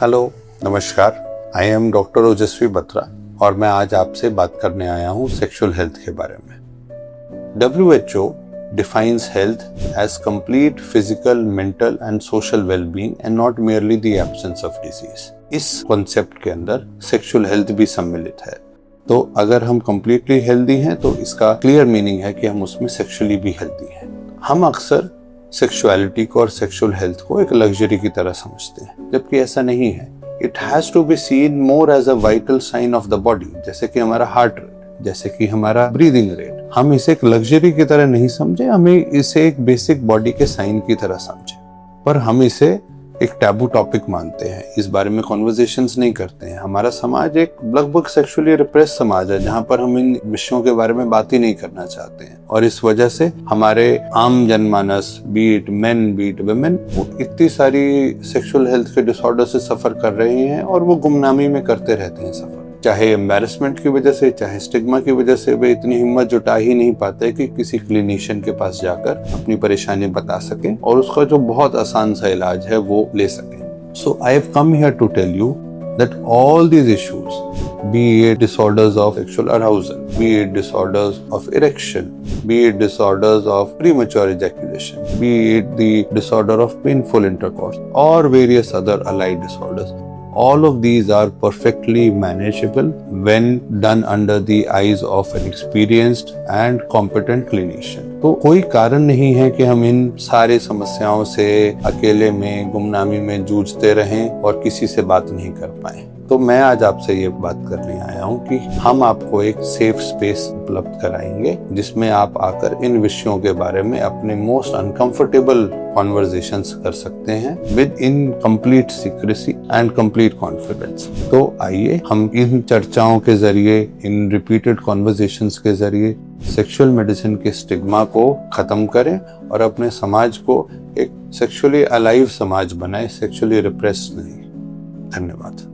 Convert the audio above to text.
Hello, नमस्कार। I am doctor ओजस्वी बत्रा और मैं आज आपसे बात करने आया हूँ सेक्सुअल हेल्थ के बारे में। WHO defines health as complete physical, mental and social well-being and not merely the absence of disease। इस कॉन्सेप्ट के अंदर सेक्सुअल हेल्थ भी सम्मिलित है। तो अगर हम completely healthy हैं तो इसका क्लियर मीनिंग है कि हम उसमें सेक्सुअली भी हेल्दी हैं। हम अक्सर सेक्सुअलिटी को और सेक्सुअल हेल्थ को एक लग्जरी की तरह समझते हैं, जबकि ऐसा नहीं है। It has to be seen more as a vital sign of the body, जैसे कि हमारा हार्ट रेट, जैसे कि हमारा ब्रीदिंग रेट। हम इसे एक लग्जरी की तरह नहीं समझे, हमें इसे एक बेसिक बॉडी के साइन की तरह समझे। पर हम इसे एक टैबू टॉपिक मानते हैं, इस बारे में कॉन्वर्सेशंस नहीं करते हैं। हमारा समाज एक लगभग सेक्सुअली रिप्रेस समाज है, जहां पर हम इन विषयों के बारे में बात ही नहीं करना चाहते हैं। और इस वजह से हमारे आम जनमानस, बीट मेन बीट वुमेन, वो इतनी सारी सेक्सुअल हेल्थ के डिसऑर्डर से सफर कर रहे हैं और वो गुमनामी में करते रहते हैं सफर। चाहे एम्बैरेसमेंट की वजह से, चाहे स्टिग्मा की वजह से, वे इतनी हिम्मत जुटा ही नहीं पाते कि किसी क्लिनिशियन के पास जाकर अपनी परेशानी बता सकें और उसका जो बहुत आसान सा इलाज है वो ले सकें। So I have come here to tell you that all these issues, be it disorders of sexual arousal, be it disorders of erection, be it disorders of premature ejaculation, be it the disorder of painful intercourse or various other allied disorders, all of these are perfectly manageable when done under the eyes of an experienced and competent clinician। तो कोई कारण नहीं है कि हम इन सारे समस्याओं से अकेले में, गुमनामी में जूझते रहें और किसी से बात नहीं कर पाए। तो मैं आज आपसे ये बात करने आया हूँ कि हम आपको एक सेफ स्पेस उपलब्ध कराएंगे, जिसमें आप आकर इन विषयों के बारे में अपने मोस्ट अनकंफर्टेबल कॉन्वर्सेशंस कर सकते हैं with in complete secrecy and complete confidence. तो आइए हम इन चर्चाओं के जरिए, इन रिपीटेड कॉन्वर्सेशंस के जरिए सेक्सुअल मेडिसिन के स्टिग्मा को खत्म करें और अपने समाज को एक सेक्सुअली अलाइव समाज बनाए, सेक्सुअली रिप्रेस नहीं। धन्यवाद।